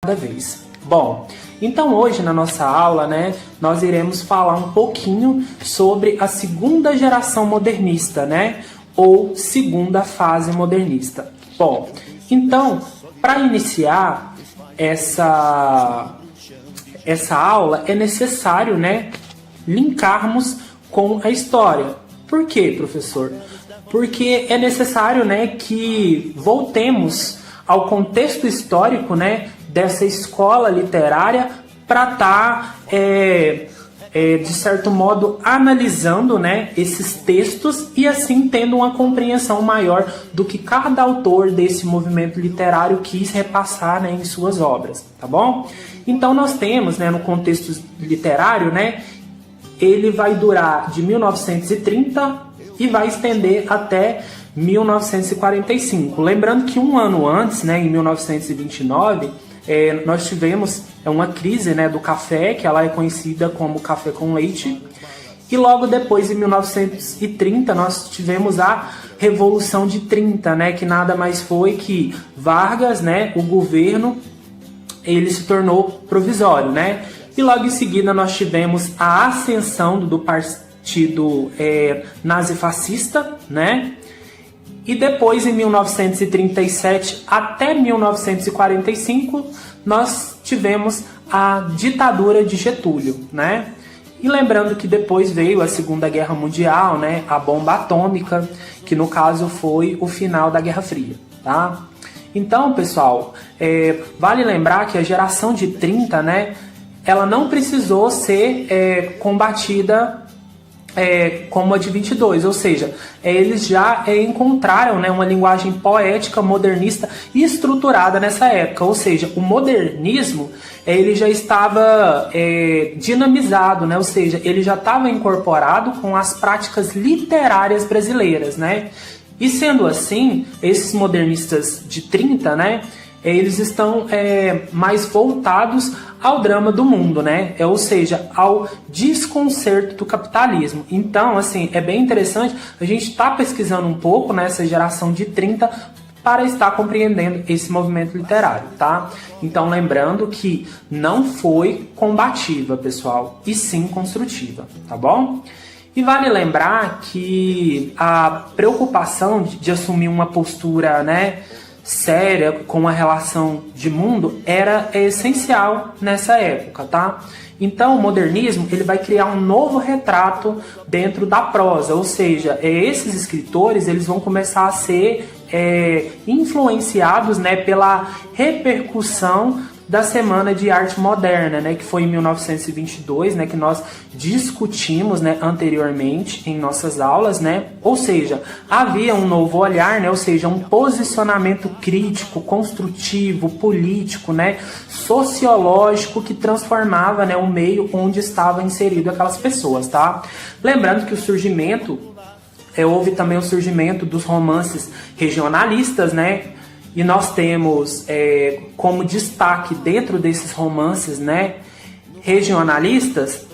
cada vez. Bom, então hoje na nossa aula, nós iremos falar um pouquinho sobre a segunda geração modernista, ou segunda fase modernista. Bom, então, para iniciar essa aula, é necessário, linkarmos com a história. Por quê, professor? Porque é necessário, que voltemos ao contexto histórico, dessa escola literária para estar, de certo modo, analisando, esses textos e assim tendo uma compreensão maior do que cada autor desse movimento literário quis repassar, em suas obras, tá bom? Então nós temos, no contexto literário, ele vai durar de 1930 e vai estender até 1945. Lembrando que um ano antes, em 1929, nós tivemos uma crise do café, que ela é conhecida como café com leite, e logo depois, em 1930, nós tivemos a Revolução de 30, que nada mais foi que Vargas, o governo, ele se tornou provisório, e logo em seguida nós tivemos a ascensão do partido nazifascista, e depois, em 1937 até 1945, nós tivemos a ditadura de Getúlio, E lembrando que depois veio a Segunda Guerra Mundial, a bomba atômica, que no caso foi o final da Guerra Fria, tá? Então, pessoal, vale lembrar que a geração de 30, ela não precisou ser combatida como a de 22, ou seja, eles já encontraram uma linguagem poética, modernista e estruturada nessa época, ou seja, o modernismo ele já estava dinamizado, ou seja, ele já estava incorporado com as práticas literárias brasileiras, E sendo assim, esses modernistas de 30, eles estão mais voltados ao drama do mundo, ou seja, ao desconcerto do capitalismo. Então, assim, é bem interessante a gente estar pesquisando um pouco nessa geração de 30 para estar compreendendo esse movimento literário, tá? Então, lembrando que não foi combativa, pessoal, e sim construtiva, tá bom? E vale lembrar que a preocupação de assumir uma postura, séria com a relação de mundo era essencial nessa época, tá? Então o modernismo ele vai criar um novo retrato dentro da prosa, ou seja, esses escritores eles vão começar a ser influenciados, pela repercussão da Semana de Arte Moderna, que foi em 1922, que nós discutimos, anteriormente em nossas aulas, Ou seja, havia um novo olhar, ou seja, um posicionamento crítico, construtivo, político, sociológico que transformava, o meio onde estava inserido aquelas pessoas, tá? Lembrando que o surgimento, houve também o surgimento dos romances regionalistas, E nós temos como destaque dentro desses romances regionalistas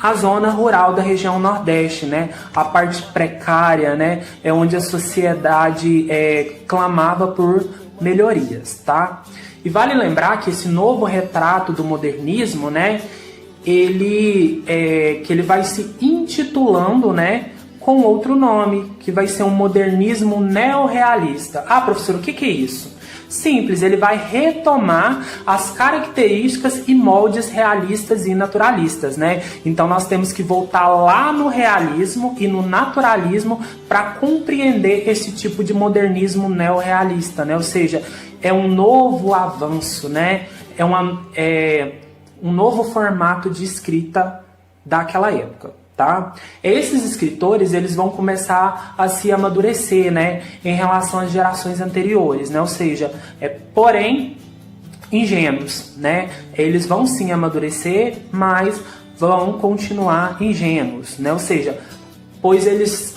a zona rural da região Nordeste, a parte precária, é onde a sociedade clamava por melhorias, tá? E vale lembrar que esse novo retrato do modernismo, que ele vai se intitulando, com outro nome, que vai ser um modernismo neorrealista. Ah, professor, o que é isso? Simples, ele vai retomar as características e moldes realistas e naturalistas, Então nós temos que voltar lá no realismo e no naturalismo para compreender esse tipo de modernismo neorrealista, Ou seja, é um novo avanço, É um novo formato de escrita daquela época. Tá? Esses escritores eles vão começar a se amadurecer, em relação às gerações anteriores, Ou seja, porém ingênuos, Eles vão sim amadurecer, mas vão continuar ingênuos, Ou seja, pois eles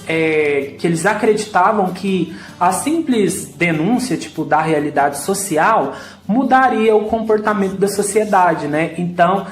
acreditavam que a simples denúncia da realidade social mudaria o comportamento da sociedade, Então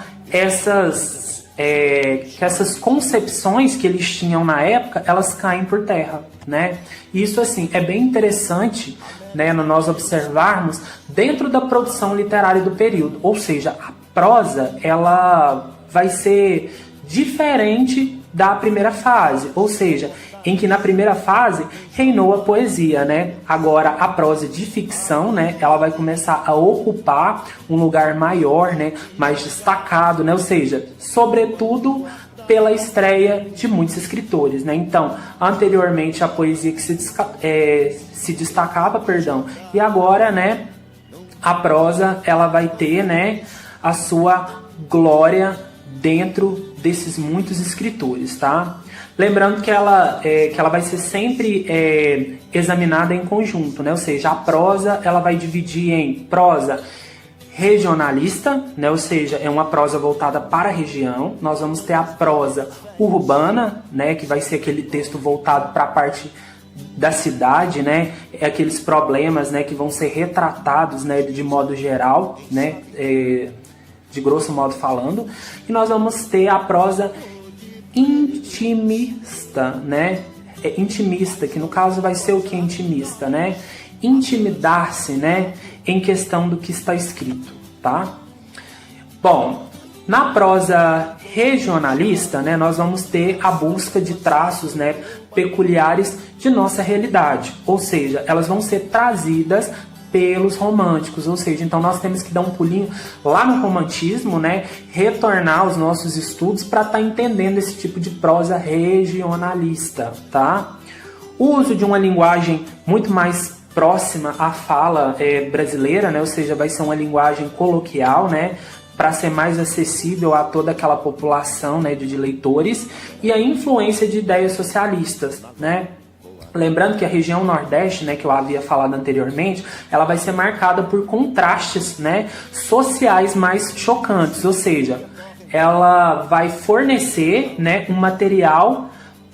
que essas concepções que eles tinham na época, elas caem por terra, né? E isso, assim, é bem interessante, né, nós observarmos dentro da produção literária do período. Ou seja, a prosa, ela vai ser diferente da primeira fase, ou seja, em que na primeira fase reinou a poesia, né? Agora a prosa de ficção, né, ela vai começar a ocupar um lugar maior, né, mais destacado, né? Ou seja, sobretudo pela estreia de muitos escritores, né? Então, anteriormente a poesia que se destacava, e agora, né, a prosa ela vai ter, né, a sua glória dentro desses muitos escritores, tá? Lembrando que ela vai ser sempre examinada em conjunto, né? Ou seja, a prosa ela vai dividir em prosa regionalista, né? Ou seja, é uma prosa voltada para a região. Nós vamos ter a prosa urbana, né? Que vai ser aquele texto voltado para a parte da cidade, né? Aqueles problemas, né, que vão ser retratados, né, de modo geral, né? De grosso modo falando. E nós vamos ter a prosa intimista, né? Intimista, que no caso vai ser o que é intimista, né? Intimidar-se, né, em questão do que está escrito, tá? Bom, na prosa regionalista, né, nós vamos ter a busca de traços, né, peculiares de nossa realidade, ou seja, elas vão ser trazidas pelos românticos, ou seja, então nós temos que dar um pulinho lá no romantismo, né, retornar aos nossos estudos para estar entendendo esse tipo de prosa regionalista, tá? O uso de uma linguagem muito mais próxima à fala brasileira, né, ou seja, vai ser uma linguagem coloquial, né, para ser mais acessível a toda aquela população, né, de leitores, e a influência de ideias socialistas, né? Lembrando que a região Nordeste, né, que eu havia falado anteriormente, ela vai ser marcada por contrastes, né, sociais mais chocantes, ou seja, ela vai fornecer, né, um material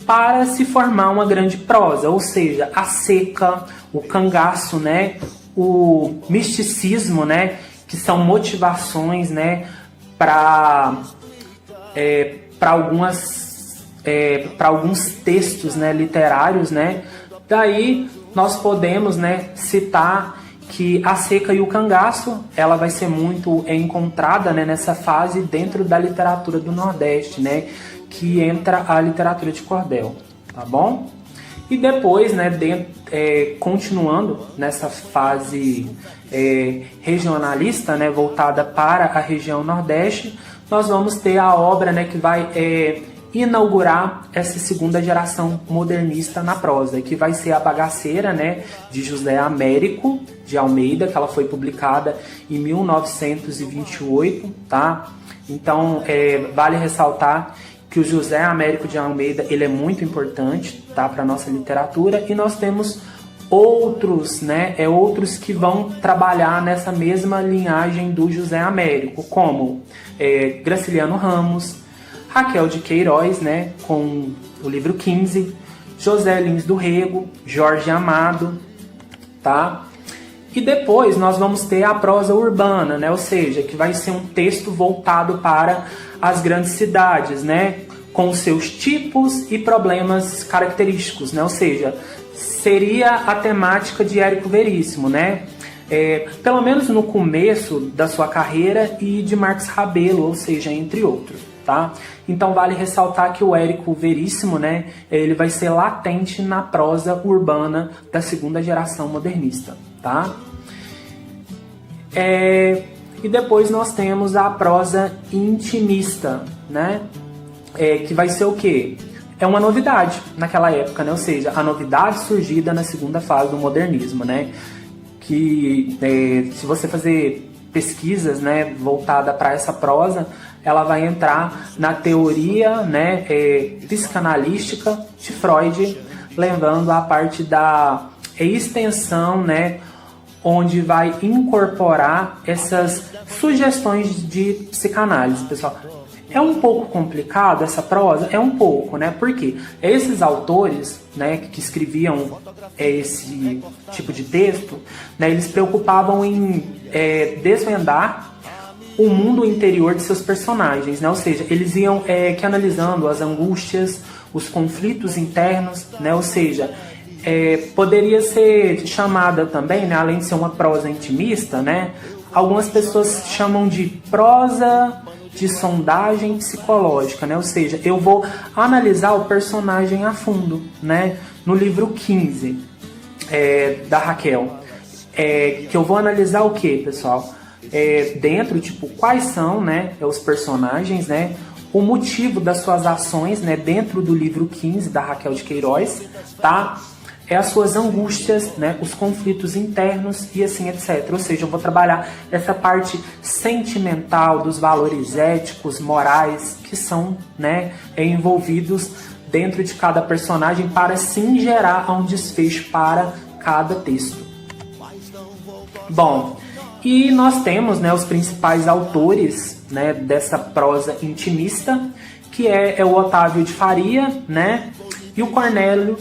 para se formar uma grande prosa, ou seja, a seca, o cangaço, né, o misticismo, né, que são motivações, né, para alguns textos, né, literários, né. Daí nós podemos, né, citar que a seca e o cangaço ela vai ser muito encontrada, né, nessa fase dentro da literatura do Nordeste, né, que entra a literatura de cordel, tá bom? E depois, né, continuando nessa fase regionalista, né, voltada para a região Nordeste, nós vamos ter a obra, né, que vai inaugurar essa segunda geração modernista na prosa, que vai ser a Bagaceira, né, de José Américo de Almeida, que ela foi publicada em 1928, tá? Então, vale ressaltar que o José Américo de Almeida ele é muito importante, tá, para a nossa literatura, e nós temos outros, né, outros que vão trabalhar nessa mesma linhagem do José Américo, como Graciliano Ramos, Raquel de Queiroz, né, com o livro 15, José Lins do Rego, Jorge Amado, tá? E depois nós vamos ter a prosa urbana, né, ou seja, que vai ser um texto voltado para as grandes cidades, né, com seus tipos e problemas característicos, né, ou seja, seria a temática de Érico Veríssimo, né, pelo menos no começo da sua carreira, e de Marcos Rabelo, ou seja, entre outros, tá? Então vale ressaltar que o Érico Veríssimo, né, ele vai ser latente na prosa urbana da segunda geração modernista, tá? E depois nós temos a prosa intimista, né, que vai ser o quê? É uma novidade naquela época, né? Ou seja, a novidade surgida na segunda fase do modernismo, né? Que se você fazer pesquisas, né, voltada para essa prosa, ela vai entrar na teoria, né, psicanalística de Freud, lembrando a parte da extensão, né, onde vai incorporar essas sugestões de psicanálise, pessoal. É um pouco complicado essa prosa? É um pouco, né? Porque esses autores, né, que escreviam esse tipo de texto, né, eles se preocupavam em desvendar o mundo interior de seus personagens, né? Ou seja, eles iam que analisando as angústias, os conflitos internos, né? Ou seja, poderia ser chamada também, né, além de ser uma prosa intimista, né, algumas pessoas chamam de prosa de sondagem psicológica, né? Ou seja, eu vou analisar o personagem a fundo, né? No livro 15 da Raquel, que eu vou analisar o que, pessoal? Dentro, tipo, quais são, né, os personagens, né? O motivo das suas ações, né, dentro do livro 15 da Raquel de Queiroz, tá? As suas angústias, né, os conflitos internos e assim, etc. Ou seja, eu vou trabalhar essa parte sentimental dos valores éticos, morais, que são, né, envolvidos dentro de cada personagem para sim gerar um desfecho para cada texto. Bom, e nós temos, né, os principais autores, né, dessa prosa intimista, que é o Otávio de Faria, né, e o Cornélio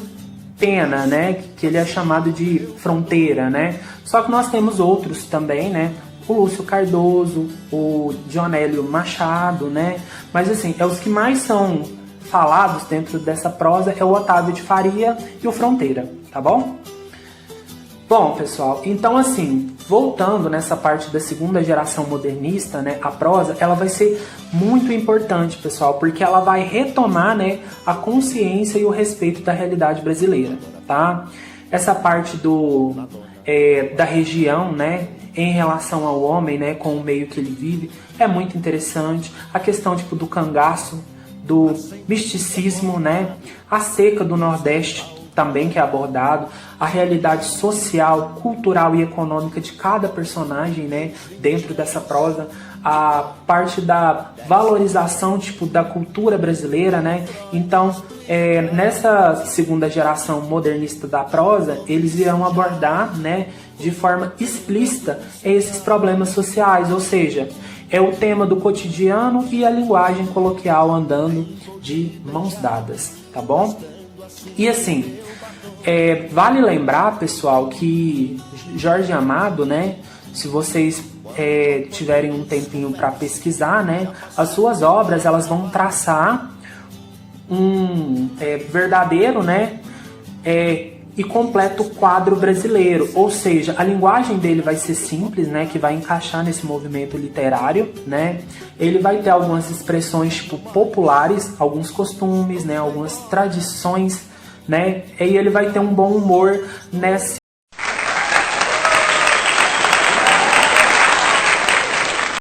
Pena, né, que ele é chamado de Fronteira, né. Só que nós temos outros também, né, o Lúcio Cardoso, o Dionélio Machado, né, mas assim, os que mais são falados dentro dessa prosa é o Otávio de Faria e o Fronteira, tá bom? Bom, pessoal, então assim, voltando nessa parte da segunda geração modernista, né, a prosa, ela vai ser muito importante, pessoal, porque ela vai retomar, né, a consciência e o respeito da realidade brasileira, tá? Essa parte da região, né, em relação ao homem, né, com o meio que ele vive, é muito interessante. A questão, tipo, do cangaço, do misticismo, né, a seca do Nordeste, também que é abordado, a realidade social, cultural e econômica de cada personagem, né, dentro dessa prosa, a parte da valorização, tipo, da cultura brasileira, né. Então, nessa segunda geração modernista da prosa, eles irão abordar, né, de forma explícita esses problemas sociais, ou seja, é o tema do cotidiano e a linguagem coloquial andando de mãos dadas, tá bom? E assim, vale lembrar, pessoal, que Jorge Amado, né, se vocês tiverem um tempinho para pesquisar, né, as suas obras, elas vão traçar um verdadeiro, né, e completo quadro brasileiro, ou seja, a linguagem dele vai ser simples, né, que vai encaixar nesse movimento literário, né, ele vai ter algumas expressões, tipo, populares, alguns costumes, né, algumas tradições, né, e ele vai ter um bom humor